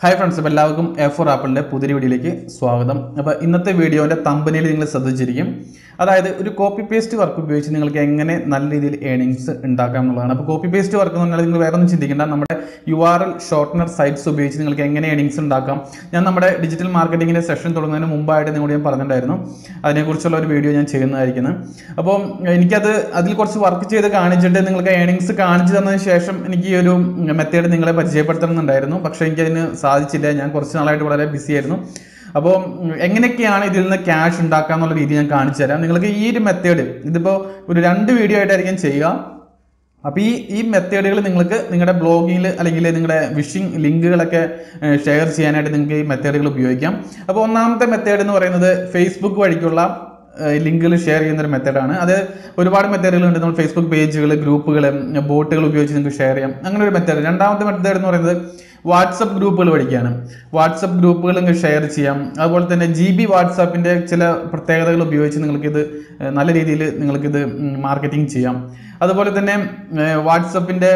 Hi friends, welcome to Apple പുതിയ വീഡിയോയിലേക്ക് സ്വാഗതം. അപ്പോൾ ഇന്നത്തെ വീഡിയോയുടെ തമ്പനെയിൽ നിങ്ങൾ ശ്രദ്ധിച്ചിരിക്കും. അതായത് ഒരു കോപ്പി പേസ്റ്റ് വർക്ക് ഉപയോഗിച്ച് നിങ്ങൾക്ക് എങ്ങനെ നല്ല രീതിയിൽ ഏർണിംഗ്സ് ഉണ്ടാക്കാം എന്നുള്ളതാണ്. അപ്പോൾ കോപ്പി പേസ്റ്റ് വർക്ക് എന്ന് പറഞ്ഞാൽ നിങ്ങൾ വേറെ ഒന്നും ചിന്തിക്കേണ്ട, നമ്മുടെ URL ഷോർട്ടനർ സൈറ്റ്സ് ഉപയോഗിച്ച് നിങ്ങൾക്ക് എങ്ങനെ ഏർണിംഗ്സ് ഉണ്ടാക്കാം. ഞാൻ നമ്മുടെ ഡിജിറ്റൽ മാർക്കറ്റിംഗിന്റെ സെഷൻ തുടങ്ങുന്നതിന് മുമ്പായിട്ട് നിങ്ങളോട് ഞാൻ പറഞ്ഞിട്ടുണ്ടായിരുന്നു. അതിനെക്കുറിച്ചുള്ള ഒരു വീഡിയോ ഞാൻ ചെയ്യുന്നതായിരിക്കും. അപ്പോൾ അതിൽ കുറച്ച് വർക്ക് ചെയ്ത് കാണിച്ചിട്ട് നിങ്ങൾക്ക് ഏർണിംഗ്സ് കാണിച്ചു തന്നതിന് ശേഷം എനിക്ക് ഈ ഒരു മെത്തേഡ് നിങ്ങളെ പരിചയപ്പെടുത്തണമെന്നുണ്ടായിരുന്നു. പക്ഷേ എനിക്കതിന് സാധിച്ചില്ല. ഞാൻ കുറച്ച് നാളായിട്ട് വളരെ ബിസി ആയിരുന്നു. അപ്പോൾ എങ്ങനെയൊക്കെയാണ് ഇതിൽ നിന്ന് ക്യാഷ് ഉണ്ടാക്കുക എന്നുള്ള രീതി ഞാൻ കാണിച്ചു തരാം. നിങ്ങൾക്ക് ഈ ഒരു മെത്തേഡ് ഇതിപ്പോൾ ഒരു 2 വീഡിയോ ആയിട്ടായിരിക്കും ചെയ്യുക. അപ്പോൾ ഈ മെത്തേഡുകൾ നിങ്ങൾക്ക് നിങ്ങളുടെ ബ്ലോഗിൽ അല്ലെങ്കിൽ നിങ്ങളുടെ വിഷിംഗ് ലിങ്കുകളൊക്കെ ഷെയർ ചെയ്യാനായിട്ട് നിങ്ങൾക്ക് ഈ മെത്തേഡുകൾ ഉപയോഗിക്കാം. അപ്പോൾ ഒന്നാമത്തെ മെത്തേഡ് എന്ന് പറയുന്നത് ഫേസ്ബുക്ക് വഴിക്കുള്ള ലിങ്കുകൾ ഷെയർ ചെയ്യുന്ന ഒരു മെത്തേഡാണ്. അത് ഒരുപാട് മെത്തേഡുകളുണ്ട്. നമ്മൾ ഫേസ്ബുക്ക് പേജുകൾ, ഗ്രൂപ്പുകൾ, ബോട്ടുകൾ ഉപയോഗിച്ച് നിങ്ങൾക്ക് ഷെയർ ചെയ്യാം. അങ്ങനെ ഒരു മെത്തേഡ്. രണ്ടാമത്തെ മെത്തേഡ് എന്ന് പറയുന്നത് വാട്സപ്പ് ഗ്രൂപ്പുകൾ വഴിക്കാണ്. വാട്സപ്പ് ഗ്രൂപ്പുകൾ നിങ്ങൾക്ക് ഷെയർ ചെയ്യാം. അതുപോലെ തന്നെ GB വാട്സാപ്പിൻ്റെ ചില പ്രത്യേകതകൾ ഉപയോഗിച്ച് നിങ്ങൾക്കിത് നല്ല രീതിയിൽ നിങ്ങൾക്കിത് മാർക്കറ്റിംഗ് ചെയ്യാം. അതുപോലെ തന്നെ വാട്സപ്പിൻ്റെ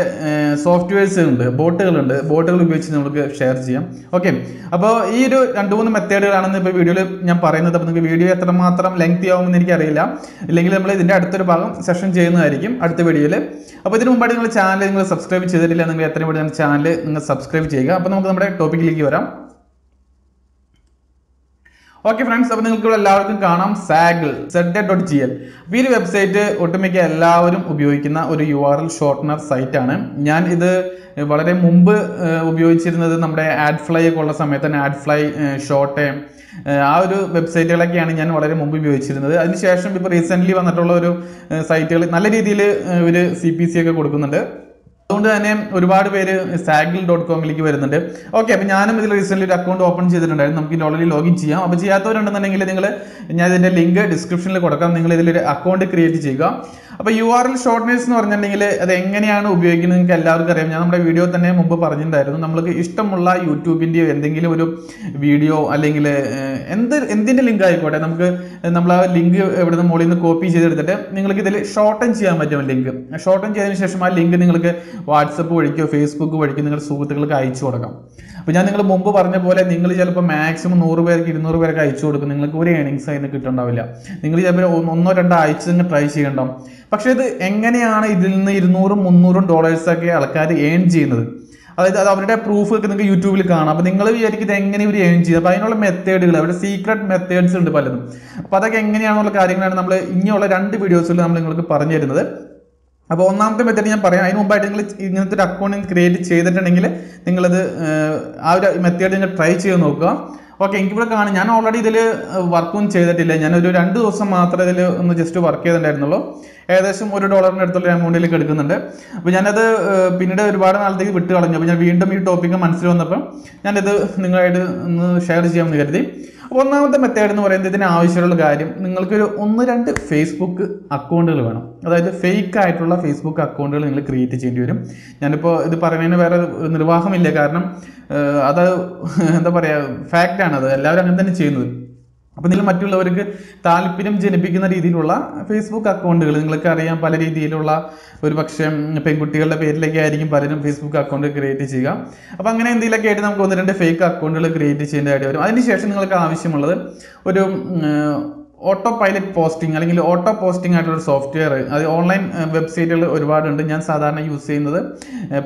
സോഫ്റ്റ്വെയർസ് ഉണ്ട്, ബോട്ടുകളുണ്ട്. ബോട്ടുകൾ ഉപയോഗിച്ച് നമുക്ക് ഷെയർ ചെയ്യാം. ഓക്കെ, അപ്പോൾ ഈ ഒരു 2-3 മെത്തേഡുകളാണെന്ന് ഇപ്പോൾ വീഡിയോയിൽ ഞാൻ പറയുന്നത്. അപ്പോൾ നിങ്ങൾക്ക് വീഡിയോ എത്രമാത്രം ലെങ്തി ആവുമെന്ന് എനിക്കറിയില്ല. ഇല്ലെങ്കിൽ നമ്മൾ ഇതിൻ്റെ അടുത്തൊരു ഭാഗം സെഷൻ ചെയ്യുന്നതായിരിക്കും അടുത്ത വീഡിയോയിൽ. അപ്പോൾ ഇതിന് മുമ്പായിട്ട് നിങ്ങൾ ചാനൽ നിങ്ങൾ സബ്സ്ക്രൈബ് ചെയ്തിട്ടില്ല, നിങ്ങൾ എത്രയും പെട്ടെന്ന് ചാനൽ നിങ്ങൾ സബ്സ്ക്രൈബ് ചെയ്യുക. അപ്പോൾ നമുക്ക് നമ്മുടെ ടോപ്പിക്കിലേക്ക് വരാം. ഓക്കെ ഫ്രണ്ട്സ്, അപ്പോൾ നിങ്ങൾക്ക് ഇവിടെ എല്ലാവർക്കും കാണാം za.gl. അപ്പോൾ ഈ ഒരു വെബ്സൈറ്റ് ഒട്ടുമിക്ക എല്ലാവരും ഉപയോഗിക്കുന്ന ഒരു URL ഷോർട്ടനർ സൈറ്റ് ആണ്. ഞാൻ ഇത് വളരെ മുമ്പ് ഉപയോഗിച്ചിരുന്നത് നമ്മുടെ ആഡ്ഫ്ലൈ ഒക്കെ ഉള്ള സമയത്ത് തന്നെ ആഡ്ഫ്ലൈ, ഷോർട്ട്, ആ ഒരു വെബ്സൈറ്റുകളൊക്കെയാണ് ഞാൻ വളരെ മുമ്പ് ഉപയോഗിച്ചിരുന്നത്. അതിനുശേഷം ഇപ്പോൾ റീസെൻ്റ്ലി വന്നിട്ടുള്ള ഒരു സൈറ്റുകൾ നല്ല രീതിയിൽ ഒരു CPC ഒക്കെ കൊടുക്കുന്നുണ്ട്. അതുകൊണ്ട് തന്നെ ഒരുപാട് പേര് za.gl.com വരുന്നുണ്ട്. ഓക്കെ, അപ്പോൾ ഞാനും ഇതിൽ റീസെൻ്റ്ലി ഒരു അക്കൗണ്ട് ഓപ്പൺ ചെയ്തിട്ടുണ്ടായിരുന്നു. നമുക്ക് ഇതിൽ ഓൾറെഡി ലോഗിൻ ചെയ്യാം. അപ്പോൾ ചെയ്യാത്തവരുണ്ടെന്നുണ്ടെങ്കിൽ ഞാൻ ഇതിൻ്റെ ലിങ്ക് ഡിസ്ക്രിപ്ഷനിൽ കൊടുക്കാം. നിങ്ങൾ ഇതിലൊരു അക്കൗണ്ട് ക്രിയേറ്റ് ചെയ്യുക. അപ്പോൾ URL ഷോർട്ട്നേഴ്സ് എന്ന് പറഞ്ഞിട്ടുണ്ടെങ്കിൽ അത് എങ്ങനെയാണ് ഉപയോഗിക്കുന്നത് നിങ്ങൾക്ക് എല്ലാവർക്കും അറിയാം. ഞാൻ നമ്മുടെ വീഡിയോ തന്നെ മുമ്പ് പറഞ്ഞിട്ടുണ്ടായിരുന്നു. നമ്മൾക്ക് ഇഷ്ടമുള്ള യൂട്യൂബിൻ്റെയോ എന്തെങ്കിലും ഒരു വീഡിയോ അല്ലെങ്കിൽ എന്തിൻ്റെ ലിങ്ക് ആയിക്കോട്ടെ, നമ്മൾ ആ ലിങ്ക് ഇവിടെ നിന്ന് മുകളിൽ നിന്ന് കോപ്പി ചെയ്തെടുത്തിട്ട് നിങ്ങൾക്ക് ഇതിൽ ഷോർട്ടൻ ചെയ്യാൻ പറ്റും. ലിങ്ക് ഷോർട്ടൻ ചെയ്തതിന് ശേഷം ആ ലിങ്ക് നിങ്ങൾക്ക് വാട്സപ്പ് വഴിക്കോ ഫേസ്ബുക്ക് വഴിക്കോ നിങ്ങളുടെ സുഹൃത്തുക്കൾക്ക് അയച്ചു കൊടുക്കാം. അപ്പോൾ ഞാൻ നിങ്ങൾ മുമ്പ് പറഞ്ഞ പോലെ നിങ്ങൾ ചിലപ്പോൾ മാക്സിമം 100 പേർക്ക് 200 പേർക്ക് അയച്ചു കൊടുക്കും. നിങ്ങൾക്ക് ഒരു ഏർണിങ്സ് അതിന് കിട്ടുന്നുണ്ടാവില്ല. നിങ്ങൾ ചിലപ്പോൾ 1-2 ആഴ്ച നിങ്ങൾ ട്രൈ ചെയ്യണ്ടാവും. പക്ഷേ ഇത് എങ്ങനെയാണ് ഇതിൽ നിന്ന് $200-300 ആൾക്കാർ ഏൺ ചെയ്യുന്നത്? അതായത് അത് അവരുടെ പ്രൂഫ് ഒക്കെ നിങ്ങൾക്ക് യൂട്യൂബിൽ കാണാം. അപ്പോൾ നിങ്ങൾ വിചാരിക്കും ഇത് എങ്ങനെ ഇവർ ഏൺ ചെയ്യുക? അപ്പോൾ അതിനുള്ള മെത്തേഡുകൾ, അവരുടെ സീക്രട്ട് മെത്തേഡ്സ് ഉണ്ട് പലതും. അപ്പോൾ അതൊക്കെ എങ്ങനെയാണെന്നുള്ള കാര്യങ്ങളാണ് നമ്മൾ ഇനിയുള്ള 2 വീഡിയോസിൽ നമ്മൾ നിങ്ങൾക്ക് പറഞ്ഞു തരുന്നത്. അപ്പോൾ ഒന്നാമത്തെ മെത്തേഡ് ഞാൻ പറയാം. അതിന് മുമ്പായിട്ട് നിങ്ങൾ ഇങ്ങനത്തെ ഒരു അക്കൗണ്ട് ക്രിയേറ്റ് ചെയ്തിട്ടുണ്ടെങ്കിൽ നിങ്ങളത് ആ ഒരു മെത്തേഡ് നിങ്ങൾ ട്രൈ ചെയ്ത് നോക്കുക. ഓക്കെ, എനിക്കിവിടെ കാണാം. ഞാൻ ഓൾറെഡി ഇതിൽ വർക്കൊന്നും ചെയ്തിട്ടില്ല. ഞാനൊരു 2 ദിവസം മാത്രമേ ഇതിൽ ഒന്ന് ജസ്റ്റ് വർക്ക് ചെയ്തിട്ടുണ്ടായിരുന്നുള്ളൂ. ഏകദേശം $1 അടുത്തുള്ള എമൗണ്ടിലേക്ക് എടുക്കുന്നുണ്ട്. അപ്പോൾ ഞാനത് പിന്നീട് ഒരുപാട് നാളത്തേക്ക് വിട്ട് കളഞ്ഞു. അപ്പോൾ ഞാൻ വീണ്ടും ഈ ടോപ്പിക്ക് മനസ്സിൽ വന്നപ്പോൾ ഞാനിത് നിങ്ങളായിട്ട് ഒന്ന് ഷെയർ ചെയ്യാമെന്ന് കരുതി. അപ്പോൾ ഒന്നാമത്തെ മെത്തേഡ് എന്ന് പറയുന്നത്, ഇതിന് ആവശ്യമുള്ള കാര്യം, നിങ്ങൾക്കൊരു 1-2 ഫേസ്ബുക്ക് അക്കൗണ്ടുകൾ വേണം. അതായത് ഫേക്ക് ആയിട്ടുള്ള ഫേസ്ബുക്ക് അക്കൗണ്ടുകൾ നിങ്ങൾ ക്രിയേറ്റ് ചെയ്യേണ്ടി വരും. ഞാനിപ്പോൾ ഇത് പറയുന്നതിന് വേറെ നിർവാഹമില്ല. കാരണം അത് എന്താ പറയുക, ഫാക്റ്റാണ്. അത് എല്ലാവരും അങ്ങനെ തന്നെ ചെയ്യുന്നത്. അപ്പോൾ നിങ്ങൾ മറ്റുള്ളവർക്ക് താല്പര്യം ജനിപ്പിക്കുന്ന രീതിയിലുള്ള ഫേസ്ബുക്ക് അക്കൗണ്ടുകൾ, നിങ്ങൾക്ക് അറിയാം പല രീതിയിലുള്ള, ഒരു പക്ഷേ പെൺകുട്ടികളുടെ പേരിലൊക്കെ ആയിരിക്കും പലരും ഫേസ്ബുക്ക് അക്കൗണ്ട് ക്രിയേറ്റ് ചെയ്യുക. അപ്പോൾ അങ്ങനെ എന്തെങ്കിലുമൊക്കെ ആയിട്ട് നമുക്ക് 1-2 ഫേക്ക് അക്കൗണ്ടുകൾ ക്രിയേറ്റ് ചെയ്യേണ്ടതായിട്ട് വരും. അതിനുശേഷം നിങ്ങൾക്ക് ആവശ്യമുള്ളത് ഒരു ഓട്ടോ പൈലറ്റ് പോസ്റ്റിംഗ് അല്ലെങ്കിൽ ഓട്ടോ പോസ്റ്റിംഗ് ആയിട്ടുള്ള സോഫ്റ്റ്വെയർ. അത് ഓൺലൈൻ വെബ്സൈറ്റുകൾ ഒരുപാടുണ്ട്. ഞാൻ സാധാരണ യൂസ് ചെയ്യുന്നത്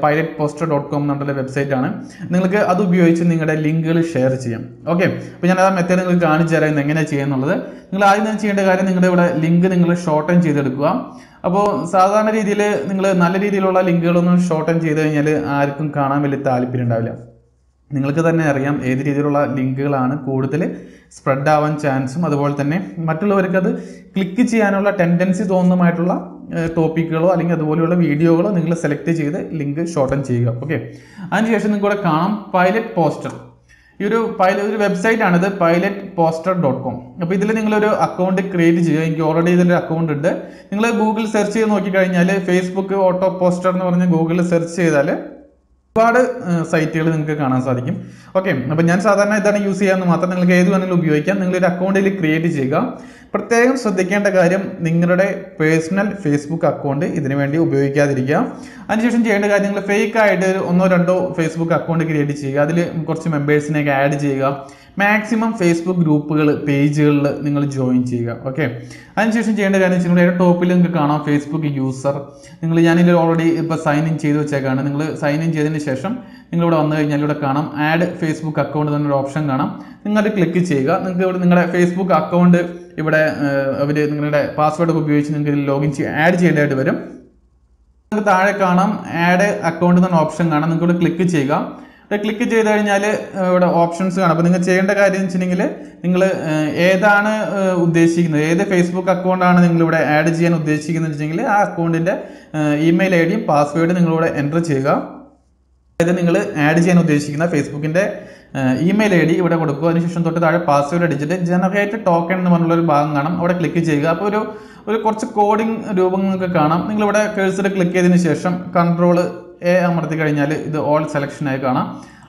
pilotposter.com എന്നുള്ള വെബ്സൈറ്റാണ്. നിങ്ങൾക്ക് അത് ഉപയോഗിച്ച് നിങ്ങളുടെ ലിങ്കുകൾ ഷെയർ ചെയ്യാം. ഓക്കെ, അപ്പോൾ ഞാൻ ആ മെത്തേഡ് നിങ്ങൾക്ക് കാണിച്ചു തരാം എങ്ങനെയാണ് ചെയ്യുന്നുള്ളത്. നിങ്ങൾ ആദ്യം തന്നെ ചെയ്യേണ്ട കാര്യം, നിങ്ങളുടെ ഇവിടെ ലിങ്ക് നിങ്ങൾ ഷോർട്ടൻ ചെയ്തെടുക്കുക. അപ്പോൾ സാധാരണ രീതിയിൽ നിങ്ങൾ നല്ല രീതിയിലുള്ള ലിങ്കുകളൊന്നും ഷോർട്ടൻ ചെയ്ത് കഴിഞ്ഞാൽ ആർക്കും കാണാൻ വലിയ താല്പര്യം ഉണ്ടാവില്ല. നിങ്ങൾക്ക് തന്നെ അറിയാം ഏത് രീതിയിലുള്ള ലിങ്കുകളാണ് കൂടുതൽ സ്പ്രെഡ് ആവാൻ ചാൻസും അതുപോലെ തന്നെ മറ്റുള്ളവർക്ക് അത് ക്ലിക്ക് ചെയ്യാനുള്ള ടെൻഡൻസി തോന്നുന്നതുമായിട്ടുള്ള ടോപ്പിക്കുകളോ അല്ലെങ്കിൽ അതുപോലെയുള്ള വീഡിയോകളോ നിങ്ങൾ സെലക്ട് ചെയ്ത് ലിങ്ക് ഷോർട്ടൻ ചെയ്യുക. ഓക്കെ, അതിനുശേഷം നിങ്ങൾക്ക് ഇവിടെ കാണാം പൈലറ്റ് പോസ്റ്റർ. ഈ ഒരു വെബ്സൈറ്റ് ആണിത്, pilotposter.com. അപ്പോൾ ഇതിൽ നിങ്ങളൊരു അക്കൗണ്ട് ക്രിയേറ്റ് ചെയ്യുക. എനിക്ക് ഓൾറെഡി ഇതിലൊരു അക്കൗണ്ട് ഉണ്ട്. നിങ്ങൾ ഗൂഗിൾ സെർച്ച് ചെയ്ത് നോക്കിക്കഴിഞ്ഞാൽ ഫേസ്ബുക്ക് ഓട്ടോ പോസ്റ്റർ എന്ന് പറഞ്ഞ് ഗൂഗിളിൽ സെർച്ച് ചെയ്താൽ ഒരുപാട് സൈറ്റുകൾ നിങ്ങൾക്ക് കാണാൻ സാധിക്കും. ഓക്കെ, അപ്പോൾ ഞാൻ സാധാരണ ഇതാണ് യൂസ് ചെയ്യാമെന്ന് മാത്രം. നിങ്ങൾക്ക് ഏത് വേണമെങ്കിലും ഉപയോഗിക്കാം. നിങ്ങളൊരു അക്കൗണ്ടിൽ ക്രിയേറ്റ് ചെയ്യുക. പ്രത്യേകം ശ്രദ്ധിക്കേണ്ട കാര്യം നിങ്ങളുടെ പേഴ്സണൽ ഫേസ്ബുക്ക് അക്കൗണ്ട് ഇതിനു വേണ്ടി ഉപയോഗിക്കാതിരിക്കുക. അതിനുശേഷം ചെയ്യേണ്ട കാര്യം നിങ്ങൾ ഫേക്ക് ആയിട്ട് ഒന്നോ രണ്ടോ ഫേസ്ബുക്ക് അക്കൗണ്ട് ക്രിയേറ്റ് ചെയ്യുക, അതിൽ കുറച്ച് മെമ്പേഴ്സിനെയൊക്കെ ആഡ് ചെയ്യുക, മാക്സിമം ഫേസ്ബുക്ക് ഗ്രൂപ്പുകൾ പേജുകളിൽ നിങ്ങൾ ജോയിൻ ചെയ്യുക. ഓക്കെ, അതിനുശേഷം ചെയ്യേണ്ട കാര്യം വെച്ചാൽ നിങ്ങളുടെ ടോപ്പിൽ നിങ്ങൾക്ക് കാണാം ഫേസ്ബുക്ക് യൂസർ. ഞാനിതിൽ ഓൾറെഡി ഇപ്പോൾ സൈൻ ഇൻ ചെയ്ത് വെച്ചേക്കാണ്. നിങ്ങൾ സൈൻ ഇൻ ചെയ്തതിന് ശേഷം നിങ്ങളിവിടെ വന്നു കഴിഞ്ഞാൽ ഇവിടെ കാണാം ആഡ് ഫേസ്ബുക്ക് അക്കൗണ്ട് എന്നൊരു ഓപ്ഷൻ കാണാം. നിങ്ങളത് ക്ലിക്ക് ചെയ്യുക. നിങ്ങൾക്ക് ഇവിടെ നിങ്ങളുടെ ഫേസ്ബുക്ക് അക്കൗണ്ട് ഇവിടെ അവർ നിങ്ങളുടെ പാസ്വേഡ് ഒക്കെ ഉപയോഗിച്ച് നിങ്ങൾക്ക് ഇതിൽ ലോഗിൻ ആഡ് ചെയ്യേണ്ടതായിട്ട് വരും. നിങ്ങൾക്ക് താഴെ കാണാം ആഡ് അക്കൗണ്ട് എന്ന ഓപ്ഷൻ കാണാം. നിങ്ങൾക്ക് ഇവിടെ ക്ലിക്ക് ചെയ്യുക. ക്ലിക്ക് ചെയ്ത് കഴിഞ്ഞാൽ ഇവിടെ ഓപ്ഷൻസ് കാണാം. അപ്പോൾ നിങ്ങൾ ചെയ്യേണ്ട കാര്യം വെച്ചിട്ടുണ്ടെങ്കിൽ നിങ്ങൾ ഏതാണ് ഉദ്ദേശിക്കുന്നത്, ഏത് ഫേസ്ബുക്ക് അക്കൗണ്ടാണ് നിങ്ങളിവിടെ ആഡ് ചെയ്യാൻ ഉദ്ദേശിക്കുന്നത് വെച്ചിട്ടുണ്ടെങ്കിൽ ആ അക്കൗണ്ടിൻ്റെ ഇമെയിൽ ഐ ഡിയും പാസ്വേഡും നിങ്ങളിവിടെ എൻ്റർ ചെയ്യുക. അതായത് നിങ്ങൾ ആഡ് ചെയ്യാൻ ഉദ്ദേശിക്കുന്ന ഫേസ്ബുക്കിൻ്റെ ഇമെയിൽ ഐ ഡി ഇവിടെ കൊടുക്കുക. അതിനുശേഷം തൊട്ട് താഴെ പാസ്വേഡ് അടിച്ചിട്ട് ജനറേറ്റ് ടോക്കൺ എന്ന് പറഞ്ഞുള്ളൊരു ഭാഗം കാണാം. അവിടെ ക്ലിക്ക് ചെയ്യുക. അപ്പോൾ ഒരു കുറച്ച് കോഡിംഗ് രൂപങ്ങളൊക്കെ കാണാം. നിങ്ങളിവിടെ കേഴ്സർ ക്ലിക്ക് ചെയ്തതിന് ശേഷം Ctrl+A അമർത്തി കഴിഞ്ഞാൽ ഇത് ഓൾ സെലക്ഷനായി കാണാം.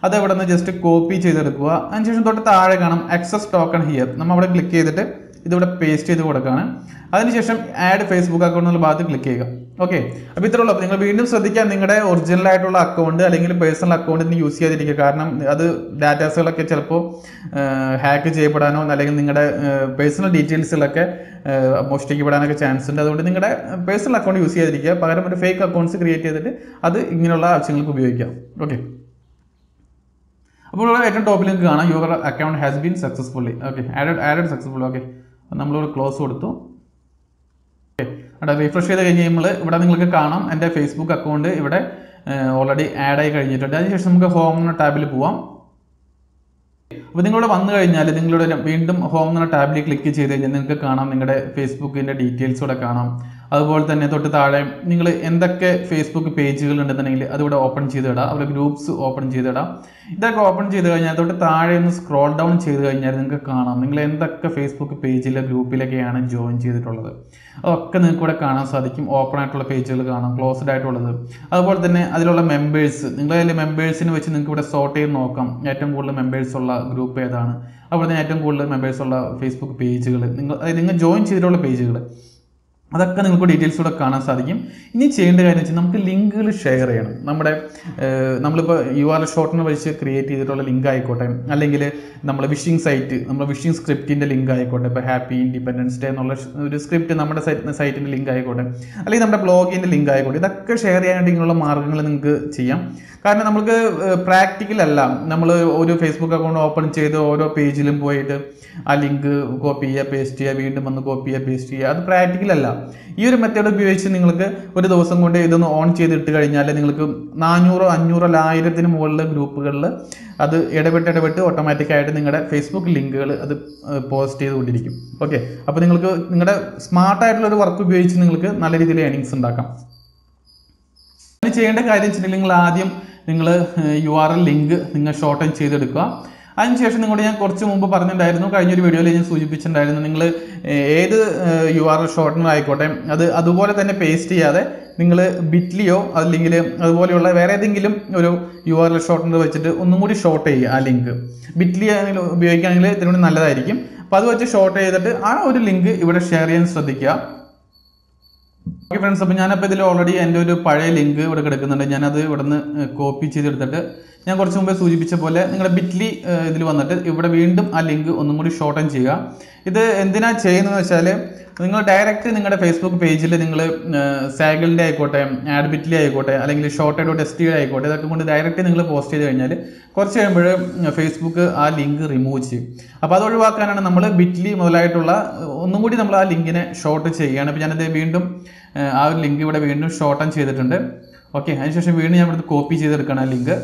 അത് ഇവിടെ നിന്ന് ജസ്റ്റ് കോപ്പി ചെയ്തെടുക്കുക. അതിനുശേഷം തൊട്ട് താഴെ കാണാം ആക്സസ് ടോക്കൺ ഹിയർ. നമ്മൾ അവിടെ ക്ലിക്ക് ചെയ്തിട്ട് ഇതിവിടെ പേസ്റ്റ് ചെയ്ത് കൊടുക്കുകയാണ്. അതിനുശേഷം ആഡ് ഫേസ്ബുക്ക് അക്കൗണ്ട് എന്നുള്ള ഭാഗത്ത് ക്ലിക്ക് ചെയ്യുക. ഓക്കെ, അപ്പോൾ ഇത്രയുള്ളൂ. അപ്പോൾ നിങ്ങൾ വീണ്ടും ശ്രദ്ധിക്കുക, നിങ്ങളുടെ ഒറിജിനൽ ആയിട്ടുള്ള അക്കൗണ്ട് അല്ലെങ്കിൽ പേഴ്സണൽ അക്കൗണ്ടിന് യൂസ് ചെയ്യാതിരിക്കുക. കാരണം അത് ഡാറ്റാസുകളൊക്കെ ചിലപ്പോൾ ഹാക്ക് ചെയ്യപ്പെടാനോ അല്ലെങ്കിൽ നിങ്ങളുടെ പേഴ്സണൽ ഡീറ്റെയിൽസുകളൊക്കെ മോഷ്ടിക്കപ്പെടാനൊക്കെ ചാൻസ് ഉണ്ട്. അതുകൊണ്ട് നിങ്ങളുടെ പേഴ്സണൽ അക്കൗണ്ട് യൂസ് ചെയ്യാതിരിക്കുക. പകരം ഒരു ഫേക്ക് അക്കൗണ്ട്സ് ക്രിയേറ്റ് ചെയ്തിട്ട് അത് ഇങ്ങനെയുള്ള ആവശ്യങ്ങൾക്ക് ഉപയോഗിക്കാം. ഓക്കെ, അപ്പോൾ ഏറ്റവും ടോപ്പിൽ നിങ്ങൾക്ക് കാണാം your account has been successfully. Okay, added successfully. Okay, നമ്മളിവിടെ ക്ലോസ് കൊടുത്തു. ഓക്കെ, അവിടെ റീഫ്രഷ് ചെയ്ത് കഴിഞ്ഞ് കഴിയുമ്പോൾ ഇവിടെ നിങ്ങൾക്ക് കാണാം എൻ്റെ ഫേസ്ബുക്ക് അക്കൗണ്ട് ഇവിടെ ഓൾറെഡി ആഡ് ആയി കഴിഞ്ഞിട്ടുണ്ട്. അതിനുശേഷം നമുക്ക് ഹോം എന്ന ടാബിൽ പോവാം. അപ്പോൾ നിങ്ങളിവിടെ വന്നു കഴിഞ്ഞാൽ നിങ്ങളുടെ വീണ്ടും ഹോം എന്ന ടാബിൽ ക്ലിക്ക് ചെയ്ത് കഴിഞ്ഞാൽ നിങ്ങൾക്ക് കാണാം നിങ്ങളുടെ ഫേസ്ബുക്കിൻ്റെ ഡീറ്റെയിൽസ് ഇവിടെ കാണാം. അതുപോലെ തന്നെ തൊട്ട് താഴെ നിങ്ങൾ എന്തൊക്കെ ഫേസ്ബുക്ക് പേജുകൾ ഉണ്ടെന്നുണ്ടെങ്കിൽ അതിവിടെ ഓപ്പൺ ചെയ്തിടാം. അവിടെ ഗ്രൂപ്പ്സ് ഓപ്പൺ ചെയ്തിടാം. ഇതൊക്കെ ഓപ്പൺ ചെയ്ത് കഴിഞ്ഞാൽ തൊട്ട് താഴെ ഒന്ന് സ്ക്രോൾ ഡൗൺ ചെയ്ത് കഴിഞ്ഞാൽ നിങ്ങൾക്ക് കാണാം നിങ്ങൾ എന്തൊക്കെ ഫേസ്ബുക്ക് പേജിലെ ഗ്രൂപ്പിലൊക്കെയാണ് ജോയിൻ ചെയ്തിട്ടുള്ളത്. അതൊക്കെ നിങ്ങൾക്ക് ഇവിടെ കാണാൻ സാധിക്കും. ഓപ്പൺ ആയിട്ടുള്ള പേജുകൾ കാണാം, ക്ലോസ്ഡ് ആയിട്ടുള്ളത്. അതുപോലെ തന്നെ അതിലുള്ള മെമ്പേഴ്സ്, നിങ്ങളതിൽ മെമ്പേഴ്സിന് വെച്ച് നിങ്ങൾക്ക് ഇവിടെ സോർട്ട് ചെയ്ത് നോക്കാം ഏറ്റവും കൂടുതൽ മെമ്പേഴ്സ് ഉള്ള ഗ്രൂപ്പ് ഏതാണ്, അതുപോലെ തന്നെ ഏറ്റവും കൂടുതൽ മെമ്പേഴ്സ് ഉള്ള ഫേസ്ബുക്ക് പേജുകൾ, നിങ്ങൾ ജോയിൻ ചെയ്തിട്ടുള്ള പേജുകൾ, അതൊക്കെ നിങ്ങൾക്ക് ഡീറ്റെയിൽസ് കൂടെ കാണാൻ സാധിക്കും. ഇനി ചെയ്യേണ്ട കാര്യം വെച്ചാൽ നമുക്ക് ലിങ്കുകൾ ഷെയർ ചെയ്യണം. നമ്മളിപ്പോൾ URL ഷോർട്ടനർ വെച്ച് ക്രിയേറ്റ് ചെയ്തിട്ടുള്ള ലിങ്ക് ആയിക്കോട്ടെ, അല്ലെങ്കിൽ നമ്മുടെ വിഷിംഗ് സൈറ്റ്, നമ്മുടെ വിഷിംഗ് സ്ക്രിപ്റ്റിൻ്റെ ലിങ്ക് ആയിക്കോട്ടെ, ഇപ്പോൾ ഹാപ്പി ഇൻഡിപെൻഡൻസ് ഡേ എന്നുള്ള ഒരു സ്ക്രിപ്റ്റ് നമ്മുടെ സൈറ്റിൻ്റെ ലിങ്ക് ആയിക്കോട്ടെ, അല്ലെങ്കിൽ നമ്മുടെ ബ്ലോഗിൻ്റെ ലിങ്ക് ആയിക്കോട്ടെ, ഇതൊക്കെ ഷെയർ ചെയ്യാനായിട്ട് ഇങ്ങനെയുള്ള മാർഗ്ഗങ്ങൾ നിങ്ങൾക്ക് ചെയ്യാം. കാരണം നമുക്ക് പ്രാക്ടിക്കൽ അല്ല, നമ്മൾ ഒരു ഫേസ്ബുക്ക് അക്കൗണ്ട് ഓപ്പൺ ചെയ്ത് ഓരോ പേജിലും പോയിട്ട് ആ ലിങ്ക് കോപ്പി ചെയ്യുക, പേസ്റ്റ് ചെയ്യുക, വീണ്ടും വന്ന് കോപ്പി ചെയ്യുക, പേസ്റ്റ് ചെയ്യുക, അത് പ്രാക്ടിക്കൽ അല്ല. ഈ ഒരു മെത്തേഡ് ഉപയോഗിച്ച് നിങ്ങൾക്ക് ഒരു ദിവസം കൊണ്ട് ഇതൊന്ന് ഓൺ ചെയ്തിട്ട് കഴിഞ്ഞാൽ നിങ്ങൾക്ക് 400, 500, 1000 മുകളിൽ ഗ്രൂപ്പുകളിൽ അത് ഇടപെട്ട് ഓട്ടോമാറ്റിക്കായിട്ട് നിങ്ങളുടെ ഫേസ്ബുക്ക് ലിങ്കുകൾ അത് പോസ്റ്റ് ചെയ്തുകൊണ്ടിരിക്കും. ഓക്കെ, അപ്പോൾ നിങ്ങൾക്ക് നിങ്ങളുടെ സ്മാർട്ടായിട്ടുള്ളൊരു വർക്ക് ഉപയോഗിച്ച് നിങ്ങൾക്ക് നല്ല രീതിയിൽ ഏർണിങ്സ് ഉണ്ടാക്കാം. അതിന് ചെയ്യേണ്ട കാര്യം വെച്ചിട്ടുണ്ടെങ്കിൽ നിങ്ങൾ ആദ്യം URL ലിങ്ക് നിങ്ങൾ ഷോർട്ടൻ ചെയ്തെടുക്കുക. അതിനുശേഷം നിങ്ങളോട് ഞാൻ കുറച്ച് മുമ്പ് പറഞ്ഞിട്ടുണ്ടായിരുന്നു, കഴിഞ്ഞൊരു വീഡിയോയിൽ ഞാൻ സൂചിപ്പിച്ചിട്ടുണ്ടായിരുന്നു, നിങ്ങൾ ഏത് URL ഷോർട്ടനർ ആയിക്കോട്ടെ അത് അതുപോലെ തന്നെ പേസ്റ്റ് ചെയ്യാതെ നിങ്ങൾ ബിറ്റ്ലിയോ അല്ലെങ്കിൽ അതുപോലെയുള്ള വേറെ ഏതെങ്കിലും ഒരു URL ഷോർട്ടനർ വെച്ചിട്ട് ഒന്നും കൂടി ഷോർട്ട് ചെയ്യുക. ആ ലിങ്ക് ബിറ്റ്ലി ഉപയോഗിക്കുകയാണെങ്കിൽ ഇതിനോട് നല്ലതായിരിക്കും. അപ്പോൾ അത് വെച്ച് ഷോർട്ട് ചെയ്തിട്ട് ആ ഒരു ലിങ്ക് ഇവിടെ ഷെയർ ചെയ്യാൻ ശ്രദ്ധിക്കുക. ഓക്കെ ഫ്രണ്ട്സ്, അപ്പോൾ ഞാനപ്പോൾ ഇതിൽ ഓൾറെഡി എൻ്റെ ഒരു പഴയ ലിങ്ക് ഇവിടെ കിടക്കുന്നുണ്ട്. ഞാനത് ഇവിടെ നിന്ന് കോപ്പി ചെയ്തെടുത്തിട്ട് ഞാൻ കുറച്ച് മുമ്പേ സൂചിപ്പിച്ച പോലെ നിങ്ങളുടെ ബിറ്റ്ലി ഇതിൽ വന്നിട്ട് ഇവിടെ വീണ്ടും ആ ലിങ്ക് ഒന്നും കൂടി ഷോർട്ടൻ ചെയ്യുക. ഇത് എന്തിനാ ചെയ്യുന്നതെന്ന് വെച്ചാൽ നിങ്ങൾ ഡയറക്റ്റ് നിങ്ങളുടെ ഫേസ്ബുക്ക് പേജിൽ നിങ്ങൾ സാഗിളിൻ്റെ ആയിക്കോട്ടെ, ആഡ് ബിറ്റ്ലി ആയിക്കോട്ടെ, അല്ലെങ്കിൽ ഷോർട്ടഡ്.std ആയിക്കോട്ടെ, ഇതൊക്കെ കൊണ്ട് ഡയറക്റ്റ് നിങ്ങൾ പോസ്റ്റ് ചെയ്ത് കഴിഞ്ഞാൽ കുറച്ച് കഴിയുമ്പോൾ ഫേസ്ബുക്ക് ആ ലിങ്ക് റിമൂവ് ചെയ്യും. അപ്പോൾ അത് ഒഴിവാക്കാനാണ് നമ്മൾ ബിറ്റ്ലി മുതലായിട്ടുള്ള ഒന്നും കൂടി നമ്മൾ ആ ലിങ്കിനെ ഷോർട്ട് ചെയ്യുകയാണ്. അപ്പോൾ ഞാനത് വീണ്ടും ആ ഒരു ലിങ്ക് ഇവിടെ വീണ്ടും ഷോർട്ടൻ ചെയ്തിട്ടുണ്ട്. ഓക്കെ, അതിനുശേഷം വീണ്ടും ഞാൻ ഇവിടുത്തെ കോപ്പി ചെയ്തെടുക്കണം ആ ലിങ്ക്.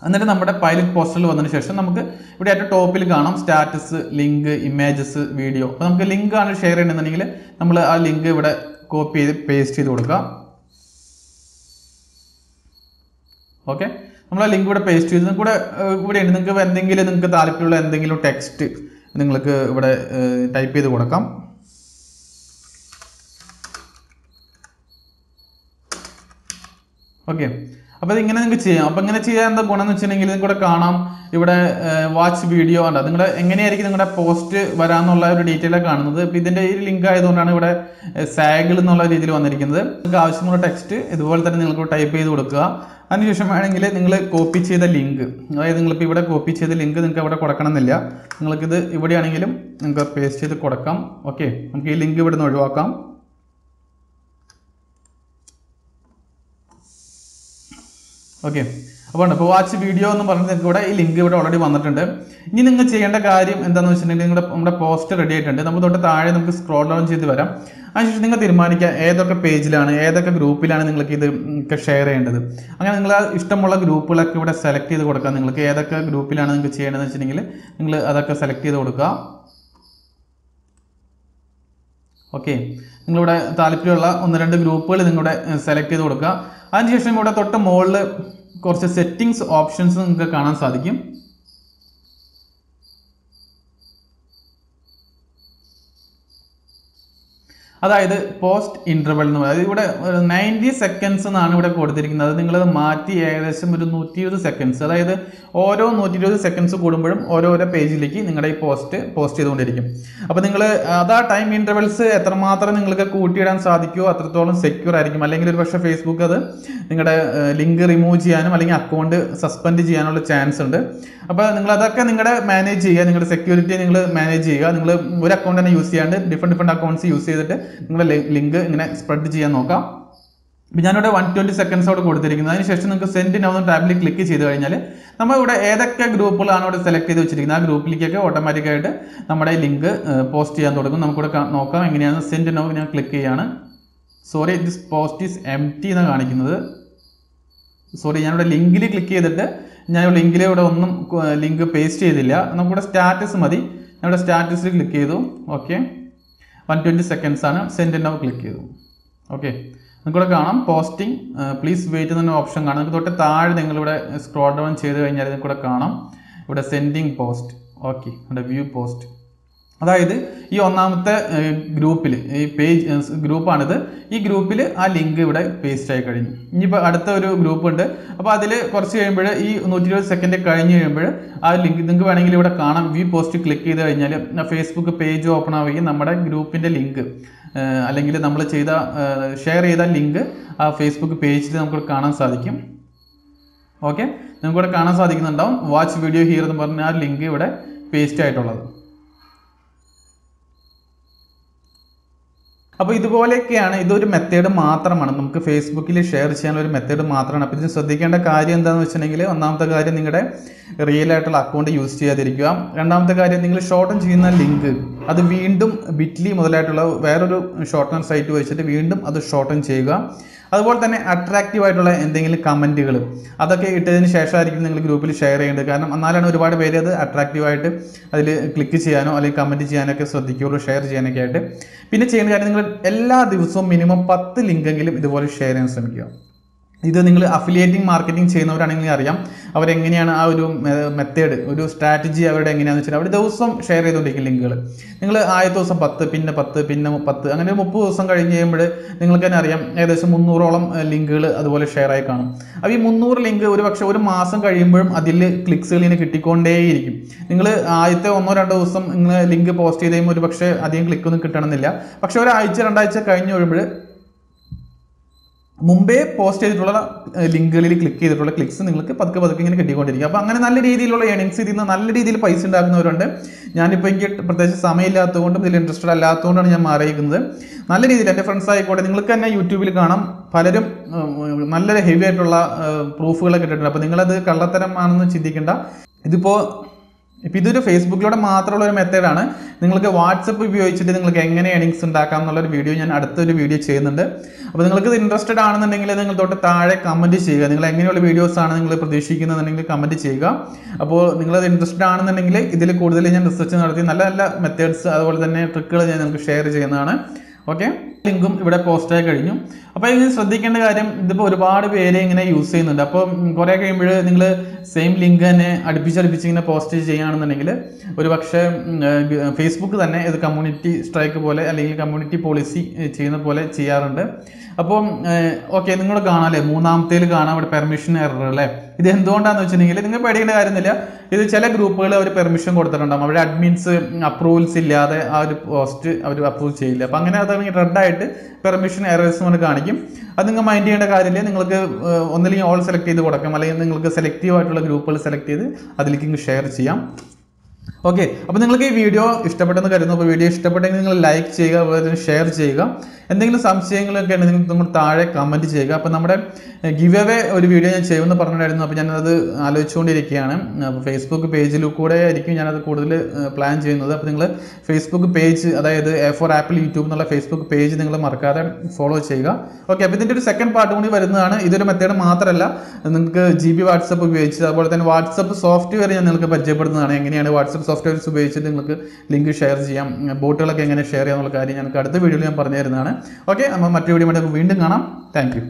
എന്നിട്ട് നമ്മുടെ പൈലറ്റ് പോസ്റ്ററിൽ വന്നതിന് ശേഷം നമുക്ക് ഇവിടെ ഏറ്റവും ടോപ്പിൽ കാണാം സ്റ്റാറ്റസ്, ലിങ്ക്, ഇമേജസ്, വീഡിയോ. അപ്പോൾ നമുക്ക് ലിങ്ക് ആണ് ഷെയർ ചെയ്യണമെന്നുണ്ടെങ്കിൽ നമ്മൾ ആ ലിങ്ക് ഇവിടെ കോപ്പി ചെയ്ത് പേസ്റ്റ് ചെയ്ത് കൊടുക്കാം. ഓക്കെ, നമ്മൾ ആ ലിങ്ക് ഇവിടെ പേസ്റ്റ് ചെയ്ത് കൂടെ ഇവിടെ ഉണ്ട്. നിങ്ങൾക്ക് താല്പര്യമുള്ള എന്തെങ്കിലും ടെക്സ്റ്റ് നിങ്ങൾക്ക് ഇവിടെ ടൈപ്പ് ചെയ്ത് കൊടുക്കാം. ഓക്കെ, അപ്പോൾ ഇതിങ്ങനെ നിങ്ങൾക്ക് ചെയ്യാം. അപ്പോൾ ഇങ്ങനെ ചെയ്യാൻ എന്താ ഗുണം എന്ന് വെച്ചിട്ടുണ്ടെങ്കിൽ നിങ്ങൾക്ക് ഇവിടെ കാണാം, ഇവിടെ വാച്ച് വീഡിയോ ഉണ്ട്. നിങ്ങളുടെ എങ്ങനെയായിരിക്കും നിങ്ങളുടെ പോസ്റ്റ് വരാമെന്നുള്ള ഒരു ഡീറ്റെയിൽ കാണുന്നത്. ഇപ്പോൾ ഇതിൻ്റെ ഈ ലിങ്ക് ആയതുകൊണ്ടാണ് ഇവിടെ സാഗിൾ എന്നുള്ള രീതിയിൽ വന്നിരിക്കുന്നത്. നിങ്ങൾക്ക് ആവശ്യമുള്ള ടെക്സ്റ്റ് ഇതുപോലെ തന്നെ നിങ്ങൾക്ക് ടൈപ്പ് ചെയ്ത് കൊടുക്കുക. അതിനുശേഷം വേണമെങ്കിൽ നിങ്ങൾ കോപ്പി ചെയ്ത ലിങ്ക്, അതായത് നിങ്ങളിപ്പോൾ ഇവിടെ കോപ്പി ചെയ്ത ലിങ്ക് നിങ്ങൾക്ക് അവിടെ കൊടുക്കണമെന്നില്ല, നിങ്ങൾക്കിത് ഇവിടെയാണെങ്കിലും നിങ്ങൾക്ക് പേസ്റ്റ് ചെയ്ത് കൊടുക്കാം. ഓക്കെ, നമുക്ക് ഈ ലിങ്ക് ഇവിടെ നിന്ന് ഒഴിവാക്കാം. ഓക്കെ, അപ്പോൾ വാച്ച് വീഡിയോ എന്ന് പറഞ്ഞിട്ട് നിങ്ങൾക്ക് ഇവിടെ ഈ ലിങ്ക് ഇവിടെ ഓൾറെഡി വന്നിട്ടുണ്ട്. ഇനി നിങ്ങൾ ചെയ്യേണ്ട കാര്യം എന്താണെന്ന് വെച്ചിട്ടുണ്ടെങ്കിൽ നമ്മുടെ പോസ്റ്റ് റെഡി ആയിട്ടുണ്ട്. നമുക്ക് തൊട്ട് താഴെ നമുക്ക് സ്ക്രോൾ ഡൗൺ ചെയ്ത് വരാം. അതിനുശേഷം നിങ്ങൾ തീരുമാനിക്കുക ഏതൊക്കെ പേജിലാണ്, ഏതൊക്കെ ഗ്രൂപ്പിലാണ് നിങ്ങൾക്ക് ഇത് ഷെയർ ചെയ്യേണ്ടത്. അങ്ങനെ നിങ്ങൾ ഇഷ്ടമുള്ള ഗ്രൂപ്പുകളൊക്കെ ഇവിടെ സെലക്ട് ചെയ്ത് കൊടുക്കുക. നിങ്ങൾക്ക് ഏതൊക്കെ ഗ്രൂപ്പിലാണ് നിങ്ങൾക്ക് ചെയ്യേണ്ടതെന്ന് വെച്ചിട്ടുണ്ടെങ്കിൽ നിങ്ങൾ അതൊക്കെ സെലക്ട് ചെയ്ത് കൊടുക്കുക. ഓക്കെ, നിങ്ങളിവിടെ താല്പര്യമുള്ള 1-2 ഗ്രൂപ്പുകൾ നിങ്ങളുടെ സെലക്ട് ചെയ്ത് കൊടുക്കുക. അതിനുശേഷം ഇവിടെ തൊട്ട് മുകളിൽ കുറച്ച് സെറ്റിംഗ്സ് ഓപ്ഷൻസ് നിങ്ങൾക്ക് കാണാൻ സാധിക്കും. അതായത് പോസ്റ്റ് ഇൻ്റർവെൽ എന്ന് പറയുന്നത് ഇവിടെ 90 സെക്കൻഡ്സ് എന്നാണ് ഇവിടെ കൊടുത്തിരിക്കുന്നത്. നിങ്ങളത് മാറ്റി ഏകദേശം ഒരു 120 സെക്കൻഡ്സ്, അതായത് ഓരോ 120 സെക്കൻഡ്സ് കൂടുമ്പോഴും ഓരോരോ പേജിലേക്ക് നിങ്ങളുടെ ഈ പോസ്റ്റ് ചെയ്തുകൊണ്ടിരിക്കും. അപ്പോൾ നിങ്ങൾ അതാ ടൈം ഇൻ്റർവെൽസ് എത്രമാത്രം നിങ്ങൾക്ക് കൂട്ടിയിടാൻ സാധിക്കുമോ അത്രത്തോളം സെക്യൂർ ആയിരിക്കും. അല്ലെങ്കിൽ ഒരു പക്ഷേ ഫേസ്ബുക്ക് അത് നിങ്ങളുടെ ലിങ്ക് റിമൂവ് ചെയ്യാനും അല്ലെങ്കിൽ അക്കൗണ്ട് സസ്പെൻഡ് ചെയ്യാനുള്ള ചാൻസ് ഉണ്ട്. അപ്പോൾ നിങ്ങൾ അതൊക്കെ നിങ്ങളുടെ മാനേജ് ചെയ്യുക, നിങ്ങളുടെ സെക്യൂരിറ്റി നിങ്ങൾ മാനേജ് ചെയ്യുക. നിങ്ങൾ ഒരു അക്കൗണ്ട് തന്നെ യൂസ് ചെയ്യാണ്ട് ഡിഫറെൻറ്റ് അക്കൗണ്ട്സ് യൂസ് ചെയ്തിട്ട് നിങ്ങളുടെ ലിങ്ക് ഇങ്ങനെ സ്പ്രെഡ് ചെയ്യാൻ നോക്കാം. ഇപ്പോൾ ഞാനിവിടെ 120 സെക്കൻഡ്സ് അവിടെ കൊടുത്തിരിക്കുന്നത്. അതിനുശേഷം നിങ്ങൾക്ക് സെൻഡ് നൗ ടാബിൽ ക്ലിക്ക് ചെയ്ത് കഴിഞ്ഞാൽ നമ്മൾ ഇവിടെ ഏതൊക്കെ ഗ്രൂപ്പുകളാണ് ഇവിടെ സെലക്ട് ചെയ്ത് വെച്ചിരിക്കുന്നത് ആ ഗ്രൂപ്പിലേക്കൊക്കെ ഓട്ടോമാറ്റിക്കായിട്ട് നമ്മുടെ ലിങ്ക് പോസ്റ്റ് ചെയ്യാൻ തുടങ്ങും. നമുക്കിവിടെ നോക്കാം എങ്ങനെയാണ്. സെൻഡ് നൗ ഞാൻ ക്ലിക്ക് ചെയ്യാണ്. Sorry, this post is empty എന്നാണ് കാണിക്കുന്നത്. സോറി, ഞാനിവിടെ ലിങ്കിൽ ക്ലിക്ക് ചെയ്തിട്ട് ഞാൻ ലിങ്കിൽ ഇവിടെ ഒന്നും ലിങ്ക് പേസ്റ്റ് ചെയ്തില്ല. നമുക്കിവിടെ സ്റ്റാറ്റസ് മതി. ഞാനിവിടെ സ്റ്റാറ്റസിൽ ക്ലിക്ക് ചെയ്തു. ഓക്കെ, 120 സെക്കൻഡ്സ് ആണ്. സെൻഡ് നൗ ക്ലിക്ക് ചെയ്തു. ഓക്കെ, നിങ്ങൾക്കിവിടെ കാണാം പോസ്റ്റിംഗ് പ്ലീസ് വെയിറ്റ് എന്ന ഓപ്ഷൻ കാണാം. നിങ്ങൾക്ക് തൊട്ട് താഴെ നിങ്ങളിവിടെ സ്ക്രോൾ ഡൗൺ ചെയ്ത് കഴിഞ്ഞാൽ നിങ്ങൾക്കിവിടെ കാണാം ഇവിടെ സെൻഡിങ് പോസ്റ്റ്. ഓക്കെ, ഇവിടെ വ്യൂ പോസ്റ്റ്, അതായത് ഈ ഒന്നാമത്തെ ഗ്രൂപ്പിൽ ഈ പേജ് ഗ്രൂപ്പാണിത്. ഈ ഗ്രൂപ്പിൽ ആ ലിങ്ക് ഇവിടെ പേസ്റ്റ് ആയി കഴിഞ്ഞു. ഇനിയിപ്പോൾ അടുത്ത ഒരു ഗ്രൂപ്പ് ഉണ്ട്. അപ്പോൾ അതിൽ കുറച്ച് കഴിയുമ്പോൾ ഈ 120 സെക്കൻഡ് കഴിഞ്ഞ് കഴിയുമ്പോൾ ആ ലിങ്ക് നിങ്ങൾക്ക് വേണമെങ്കിൽ ഇവിടെ കാണാം. വ്യൂ പോസ്റ്റ് ക്ലിക്ക് ചെയ്ത് കഴിഞ്ഞാൽ ഫേസ്ബുക്ക് പേജ് ഓപ്പൺ ആവുകയും നമ്മുടെ ഗ്രൂപ്പിൻ്റെ ലിങ്ക് അല്ലെങ്കിൽ നമ്മൾ ഷെയർ ചെയ്ത ലിങ്ക് ആ ഫേസ്ബുക്ക് പേജിൽ നമുക്ക് കാണാൻ സാധിക്കും. ഓക്കെ, നമുക്കിവിടെ കാണാൻ സാധിക്കുന്നുണ്ടാവും വാച്ച് വീഡിയോ ഹിയർ എന്ന് പറഞ്ഞ ആ ലിങ്ക് ഇവിടെ പേസ്റ്റ് ആയിട്ടുള്ളത്. അപ്പോൾ ഇതുപോലെയൊക്കെയാണ്. ഇതൊരു മെത്തേഡ് മാത്രമാണ്, നമുക്ക് ഫേസ്ബുക്കിൽ ഷെയർ ചെയ്യാനുള്ള ഒരു മെത്തേഡ് മാത്രമാണ്. അപ്പോൾ ഇതിന് ശ്രദ്ധിക്കേണ്ട കാര്യം എന്താണെന്ന് വെച്ചിട്ടുണ്ടെങ്കിൽ ഒന്നാമത്തെ കാര്യം നിങ്ങളുടെ റിയൽ ആയിട്ടുള്ള അക്കൗണ്ട് യൂസ് ചെയ്യാതിരിക്കുക. രണ്ടാമത്തെ കാര്യം നിങ്ങൾ ഷോർട്ടൺ ചെയ്യുന്ന ലിങ്ക് അത് വീണ്ടും ബിറ്റ്ലി മുതലായിട്ടുള്ള വേറൊരു ഷോർട്ടൺ സൈറ്റ് വെച്ചിട്ട് വീണ്ടും അത് ഷോർട്ടൺ ചെയ്യുക. അതുപോലെ തന്നെ അട്രാക്റ്റീവ് ആയിട്ടുള്ള എന്തെങ്കിലും കമൻറ്റുകൾ അതൊക്കെ ഇട്ടതിന് ശേഷമായിരിക്കും നിങ്ങൾ ഗ്രൂപ്പിൽ ഷെയർ ചെയ്യേണ്ടത്. കാരണം എന്നാലാണ് ഒരുപാട് പേര് അത് അട്രാക്റ്റീവായിട്ട് അതിൽ ക്ലിക്ക് ചെയ്യാനോ അല്ലെങ്കിൽ കമൻറ്റ് ചെയ്യാനൊക്കെ ശ്രദ്ധിക്കുകയുള്ളൂ, ഷെയർ ചെയ്യാനൊക്കെ ആയിട്ട്. പിന്നെ ചെയ്യുന്ന കാര്യം നിങ്ങൾ എല്ലാ ദിവസവും മിനിമം 10 ലിങ്കെങ്കിലും ഇതുപോലെ ഷെയർ ചെയ്യാൻ ശ്രമിക്കുക. ഇത് നിങ്ങൾ അഫിലിയേറ്റിംഗ് മാർക്കറ്റിംഗ് ചെയ്യുന്നവരാണെങ്കിൽ അറിയാം അവരെങ്ങനെയാണ് ആ ഒരു മെത്തേഡ്, ഒരു സ്ട്രാറ്റജി അവരുടെ എങ്ങനെയാണെന്ന് വെച്ചാൽ അവർ ദിവസം ഷെയർ ചെയ്തുകൊണ്ടിരിക്കും ലിങ്കുകൾ. നിങ്ങൾ ആദ്യത്തെ ദിവസം 10, പിന്നെ 10, പിന്നെ 10, അങ്ങനെ 30 ദിവസം കഴിഞ്ഞ് കഴിയുമ്പോൾ നിങ്ങൾക്ക് തന്നെ അറിയാം ഏകദേശം 300ഓളം ലിങ്കുകൾ അതുപോലെ ഷെയർ ആയി കാണും. അപ്പോൾ ഈ 300 ലിങ്ക് ഒരു പക്ഷേ ഒരു മാസം കഴിയുമ്പോഴും അതിൽ ക്ലിക്സുകൾ ഇങ്ങനെ കിട്ടിക്കൊണ്ടേയിരിക്കും. നിങ്ങൾ ആദ്യത്തെ 1-2 ദിവസം നിങ്ങൾ ലിങ്ക് പോസ്റ്റ് ചെയ്ത് കഴിയുമ്പോൾ ഒരു പക്ഷേ അധികം ക്ലിക്കൊന്നും കിട്ടണമെന്നില്ല. പക്ഷേ ഒരാഴ്ച 2 ആഴ്ച കഴിഞ്ഞ് കഴിയുമ്പോൾ മുമ്പേ പോസ്റ്റ് ചെയ്തിട്ടുള്ള ലിങ്കുകളിൽ ക്ലിക്ക് ചെയ്തിട്ടുള്ള ക്ലിക്സ് നിങ്ങൾക്ക് പതുക്കെ ഇങ്ങനെ കിട്ടിക്കൊണ്ടിരിക്കും. അപ്പോൾ അങ്ങനെ നല്ല രീതിയിലുള്ള ഏണിങ്സ് ഇതിൽ നിന്ന് നല്ല രീതിയിൽ പൈസ ഉണ്ടാക്കുന്നവരുണ്ട്. ഞാനിപ്പോൾ എനിക്ക് പ്രത്യേകിച്ച് സമയമില്ലാത്തതുകൊണ്ടും ഇതിൽ ഇൻട്രസ്റ്റഡ് അല്ലാത്തതുകൊണ്ടാണ് ഞാൻ മാറിയിരിക്കുന്നത്. നല്ല രീതിയിൽ എൻ്റെ ഫ്രണ്ട്സ് ആയിക്കോട്ടെ നിങ്ങൾക്ക് തന്നെ യൂട്യൂബിൽ കാണാം പലരും നല്ല ഹെവി ആയിട്ടുള്ള പ്രൂഫുകളൊക്കെ ഇട്ടിട്ടുണ്ട്. അപ്പോൾ നിങ്ങളത് കള്ളത്തരമാണെന്ന് ചിന്തിക്കേണ്ട. ഇതൊരു ഫേസ്ബുക്കിലൂടെ മാത്രമുള്ള ഒരു മെത്തേഡാണ്. നിങ്ങൾക്ക് വാട്സപ്പ് ഉപയോഗിച്ചിട്ട് നിങ്ങൾക്ക് എങ്ങനെ ഏണിങ്സ് ഉണ്ടാക്കാം എന്നുള്ളൊരു വീഡിയോ ഞാൻ അടുത്തൊരു വീഡിയോ ചെയ്യുന്നുണ്ട്. അപ്പോൾ നിങ്ങൾക്ക് ഇൻട്രസ്റ്റഡ് ആണെന്നുണ്ടെങ്കിൽ നിങ്ങൾ തൊട്ട് താഴെ കമൻറ്റ് ചെയ്യുക. നിങ്ങൾ എങ്ങനെയുള്ള വീഡിയോസാണ് നിങ്ങൾ പ്രതീക്ഷിക്കുന്നതെന്നുണ്ടെങ്കിൽ കമൻറ്റ് ചെയ്യുക. അപ്പോൾ നിങ്ങളത് ഇൻട്രസ്റ്റഡ് ആണെന്നുണ്ടെങ്കിൽ ഇതിൽ കൂടുതൽ ഞാൻ റിസർച്ച് നടത്തി നല്ല നല്ല മെത്തേഡ്സ് അതുപോലെ തന്നെ ട്രിക്കുകൾ ഞാൻ നിങ്ങൾക്ക് ഷെയർ ചെയ്യുന്നതാണ്. ഓക്കെ, ലിങ്കും ഇവിടെ പോസ്റ്റ് ആയി കഴിഞ്ഞു. അപ്പോൾ ഇത് ശ്രദ്ധിക്കേണ്ട കാര്യം, ഇതിപ്പോൾ ഒരുപാട് പേര് ഇങ്ങനെ യൂസ് ചെയ്യുന്നുണ്ട്. അപ്പോൾ കുറേ കഴിയുമ്പോൾ നിങ്ങൾ സെയിം ലിങ്ക് തന്നെ അടുപ്പിച്ചടുപ്പിച്ച് ഇങ്ങനെ പോസ്റ്റ് ചെയ്യുകയാണെന്നുണ്ടെങ്കിൽ ഒരു പക്ഷേ ഫേസ്ബുക്ക് തന്നെ ഇത് കമ്മ്യൂണിറ്റി സ്ട്രൈക്ക് പോലെ അല്ലെങ്കിൽ കമ്മ്യൂണിറ്റി പോളിസി ചെയ്യുന്ന പോലെ ചെയ്യാറുണ്ട്. അപ്പം ഓക്കെ, നിങ്ങൾ കാണാമല്ലേ, മൂന്നാമത്തേൽ കാണാം ഇവിടെ പെർമിഷൻ എറർ അല്ലേ. ഇത് എന്തുകൊണ്ടാണെന്ന് വെച്ചിട്ടുണ്ടെങ്കിൽ നിങ്ങൾ പേടിക്കേണ്ട കാര്യമൊന്നുമില്ല. ഇത് ചില ഗ്രൂപ്പുകൾ അവർ പെർമിഷൻ കൊടുത്തിട്ടുണ്ടാകും, അവിടെ അഡ്മിൻസ് അപ്രൂവൽസ് ഇല്ലാതെ ആ ഒരു പോസ്റ്റ് അവർ അപ്രൂവ് ചെയ്യില്ല. അപ്പം അങ്ങനെ അതാണെങ്കിൽ റെഡായിട്ട് പെർമിഷൻ എറേഴ്സ് കൊണ്ട് കാണിക്കും. അത് നിങ്ങൾ മൈൻഡ് ചെയ്യേണ്ട കാര്യമില്ല. നിങ്ങൾക്ക് ഒന്നില്ലെങ്കിൽ ഓൾ സെലക്ട് ചെയ്ത് കൊടുക്കാം, അല്ലെങ്കിൽ നിങ്ങൾക്ക് സെലക്റ്റീവ് ആയിട്ടുള്ള ഗ്രൂപ്പുകൾ സെലക്ട് ചെയ്ത് അതിലേക്ക് ഷെയർ ചെയ്യാം. ഓക്കെ, അപ്പോൾ നിങ്ങൾക്ക് ഈ വീഡിയോ ഇഷ്ടപ്പെട്ടെന്ന് കരുതുന്നു. അപ്പോൾ വീഡിയോ ഇഷ്ടപ്പെട്ടെങ്കിൽ നിങ്ങൾ ലൈക്ക് ചെയ്യുക, അതുപോലെ തന്നെ ഷെയർ ചെയ്യുക. എന്തെങ്കിലും സംശയങ്ങളൊക്കെ ഉണ്ടെങ്കിൽ നിങ്ങൾ താഴെ കമൻറ്റ് ചെയ്യുക. അപ്പോൾ നമ്മുടെ ഗിവ് അവേ ഒരു വീഡിയോ ഞാൻ ചെയ്യുമെന്ന് പറഞ്ഞിട്ടുണ്ടായിരുന്നു. അപ്പോൾ ഞാനത് ആലോചിച്ചുകൊണ്ടിരിക്കുകയാണ്. അപ്പോൾ ഫേസ്ബുക്ക് പേജിൽ കൂടെ ആയിരിക്കും ഞാനത് കൂടുതൽ പ്ലാൻ ചെയ്യുന്നത്. അപ്പോൾ നിങ്ങൾ ഫേസ്ബുക്ക് പേജ്, അതായത് A4 ആപ്പിൾ യൂട്യൂബ് എന്നുള്ള ഫേസ്ബുക്ക് പേജ് നിങ്ങൾ മറക്കാതെ ഫോളോ ചെയ്യുക. ഓക്കെ, അപ്പോൾ ഇതിൻ്റെ ഒരു സെക്കൻഡ് പാർട്ട് കൂടി വരുന്നതാണ്. ഇതൊരു മെത്തേഡ് മാത്രമല്ല, നിങ്ങൾക്ക് GB വാട്സപ്പ് ഉപയോഗിച്ച് അതുപോലെ തന്നെ വാട്സപ്പ് സോഫ്റ്റ്വെയർ ഞാൻ നിങ്ങൾക്ക് പരിചയപ്പെടുന്നതാണ്. എങ്ങനെയാണ് വാട്സപ്പ് സോഫ്റ്റ്വെയർസ് ഉപയോഗിച്ചിട്ട് നിങ്ങൾക്ക് ലിങ്ക് ഷെയർ ചെയ്യാം, ബോട്ടുകളൊക്കെ എങ്ങനെ ഷെയർ ചെയ്യാമെന്നുള്ള കാര്യം ഞങ്ങൾക്ക് അടുത്ത വീഡിയോയിൽ ഞാൻ പറഞ്ഞു തരുന്നതാണ്. ഓക്കെ, നമ്മൾ മറ്റൊരു വീഡിയോ വീണ്ടും കാണാം. Thank you.